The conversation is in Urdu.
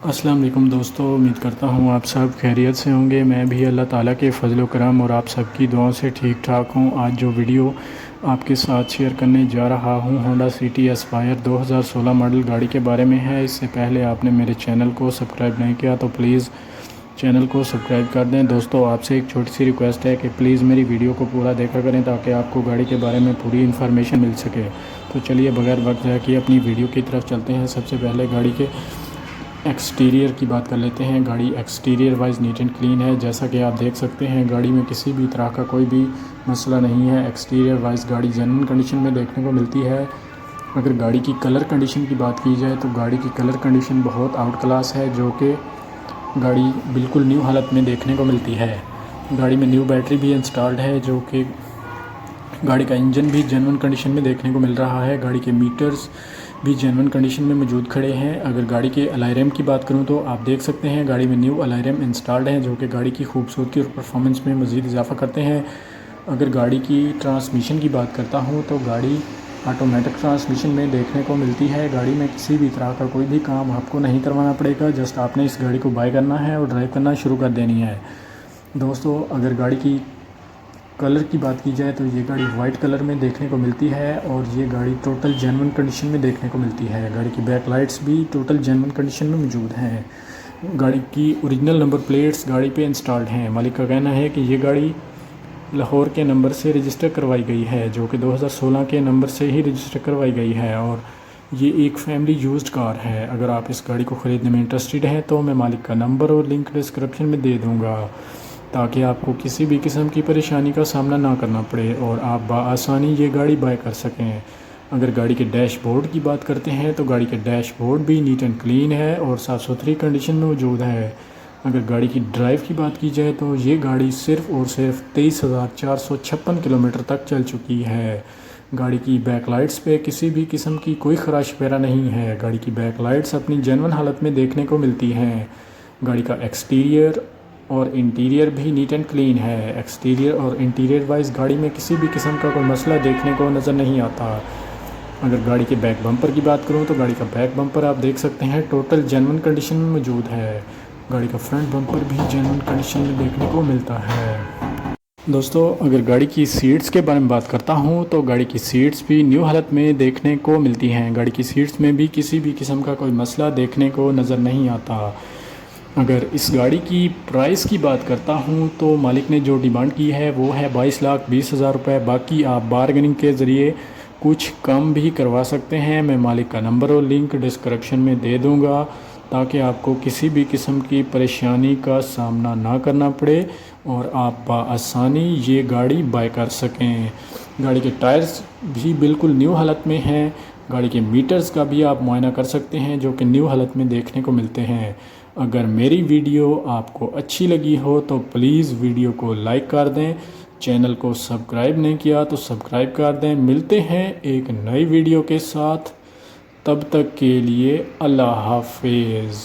السلام علیکم دوستو، امید کرتا ہوں آپ سب خیریت سے ہوں گے۔ میں بھی اللہ تعالیٰ کے فضل و کرم اور آپ سب کی دعاؤں سے ٹھیک ٹھاک ہوں۔ آج جو ویڈیو آپ کے ساتھ شیئر کرنے جا رہا ہوں ہونڈا سٹی اسپائر 2016 ماڈل گاڑی کے بارے میں ہے۔ اس سے پہلے آپ نے میرے چینل کو سبسکرائب نہیں کیا تو پلیز چینل کو سبسکرائب کر دیں۔ دوستو، آپ سے ایک چھوٹی سی ریکویسٹ ہے کہ پلیز میری ویڈیو کو پورا دیکھا کریں تاکہ آپ کو گاڑی کے بارے میں پوری انفارمیشن مل سکے۔ تو چلیے بغیر وقت ضائع کیے اپنی ویڈیو کی طرف چلتے ہیں۔ سب سے پہلے گاڑی کے ایکسٹیریئر کی بات کر لیتے ہیں۔ گاڑی exterior wise neat and clean ہے، جیسا کہ آپ دیکھ سکتے ہیں گاڑی میں کسی بھی طرح کا کوئی بھی مسئلہ نہیں ہے۔ ایکسٹیریئر وائز گاڑی جینوئن کنڈیشن میں دیکھنے کو ملتی ہے۔ اگر گاڑی کی کلر کنڈیشن کی بات کی جائے تو گاڑی کی کلر کنڈیشن بہت آؤٹ کلاس ہے، جو کہ گاڑی بالکل نیو حالت میں دیکھنے کو ملتی ہے۔ گاڑی میں نیو بیٹری بھی انسٹالڈ ہے، جو کہ گاڑی کا انجن بھی جینوئن کنڈیشن میں دیکھنے کو مل رہا ہے۔ گاڑی کے میٹرز بھی جینوئن کنڈیشن میں موجود کھڑے ہیں۔ اگر گاڑی کے الائی ریم کی بات کروں تو آپ دیکھ سکتے ہیں گاڑی میں نیو الائی ریم انسٹالڈ ہیں، جو کہ گاڑی کی خوبصورتی اور پرفارمنس میں مزید اضافہ کرتے ہیں۔ اگر گاڑی کی ٹرانسمیشن کی بات کرتا ہوں تو گاڑی آٹومیٹک ٹرانسمیشن میں دیکھنے کو ملتی ہے۔ گاڑی میں کسی بھی طرح کا کوئی بھی کام آپ کو نہیں کروانا پڑے گا، جسٹ آپ نے اس گاڑی کو بائی کرنا ہے اور ڈرائیو کرنا شروع کر دینی ہے۔ دوستو، اگر گاڑی کی کلر کی بات کی جائے تو یہ گاڑی وائٹ کلر میں دیکھنے کو ملتی ہے اور یہ گاڑی ٹوٹل جینوئن کنڈیشن میں دیکھنے کو ملتی ہے۔ گاڑی کی بیک لائٹس بھی ٹوٹل جینوئن کنڈیشن میں موجود ہیں۔ گاڑی کی اوریجنل نمبر پلیٹس گاڑی پہ انسٹالڈ ہیں۔ مالک کا کہنا ہے کہ یہ گاڑی لاہور کے نمبر سے رجسٹر کروائی گئی ہے، جو کہ 2016 کے نمبر سے ہی رجسٹر کروائی گئی ہے، اور یہ ایک فیملی یوزڈ کار ہے۔ اگر آپ اس گاڑی کو خریدنے میں انٹرسٹڈ ہیں تو میں مالک کا نمبر اور لنک ڈسکرپشن میں دے دوں گا، تاکہ آپ کو کسی بھی قسم کی پریشانی کا سامنا نہ کرنا پڑے اور آپ بآسانی یہ گاڑی بائی کر سکیں۔ اگر گاڑی کے ڈیش بورڈ کی بات کرتے ہیں تو گاڑی کے ڈیش بورڈ بھی نیٹ اینڈ کلین ہے اور صاف ستھری کنڈیشن میں موجود ہے۔ اگر گاڑی کی ڈرائیو کی بات کی جائے تو یہ گاڑی صرف اور صرف 23,456 کلومیٹر تک چل چکی ہے۔ گاڑی کی بیک لائٹس پہ کسی بھی قسم کی کوئی خراش وغیرہ نہیں ہے۔ گاڑی کی بیک لائٹس اپنی جینوئن حالت میں دیکھنے کو ملتی ہیں۔ گاڑی کا ایکسٹیریئر اور انٹیریئر بھی نیٹ اینڈ کلین ہے۔ ایکسٹیریئر اور انٹیریئر وائز گاڑی میں کسی بھی قسم کا کوئی مسئلہ دیکھنے کو نظر نہیں آتا۔ اگر گاڑی کے بیک بمپر کی بات کروں تو گاڑی کا بیک بمپر آپ دیکھ سکتے ہیں ٹوٹل جینوئن کنڈیشن میں موجود ہے۔ گاڑی کا فرنٹ بمپر بھی جینوئن کنڈیشن میں دیکھنے کو ملتا ہے۔ دوستو، اگر گاڑی کی سیٹس کے بارے میں بات کرتا ہوں تو گاڑی کی سیٹس بھی نیو حالت میں دیکھنے کو ملتی ہیں۔ گاڑی کی سیٹس میں بھی کسی بھی قسم کا کوئی مسئلہ دیکھنے کو نظر نہیں آتا۔ اگر اس گاڑی کی پرائس کی بات کرتا ہوں تو مالک نے جو ڈیمانڈ کی ہے وہ ہے 22,20,000 روپے۔ باقی آپ بارگننگ کے ذریعے کچھ کم بھی کروا سکتے ہیں۔ میں مالک کا نمبر اور لنک ڈسکرپشن میں دے دوں گا، تاکہ آپ کو کسی بھی قسم کی پریشانی کا سامنا نہ کرنا پڑے اور آپ بآسانی یہ گاڑی بائی کر سکیں۔ گاڑی کے ٹائرز بھی بالکل نیو حالت میں ہیں۔ گاڑی کے میٹرز کا بھی آپ معائنہ کر سکتے ہیں، جو کہ نیو حالت میں دیکھنے کو ملتے ہیں۔ اگر میری ویڈیو آپ کو اچھی لگی ہو تو پلیز ویڈیو کو لائک کر دیں۔ چینل کو سبسکرائب نہیں کیا تو سبسکرائب کر دیں۔ ملتے ہیں ایک نئی ویڈیو کے ساتھ، تب تک کے لیے اللہ حافظ۔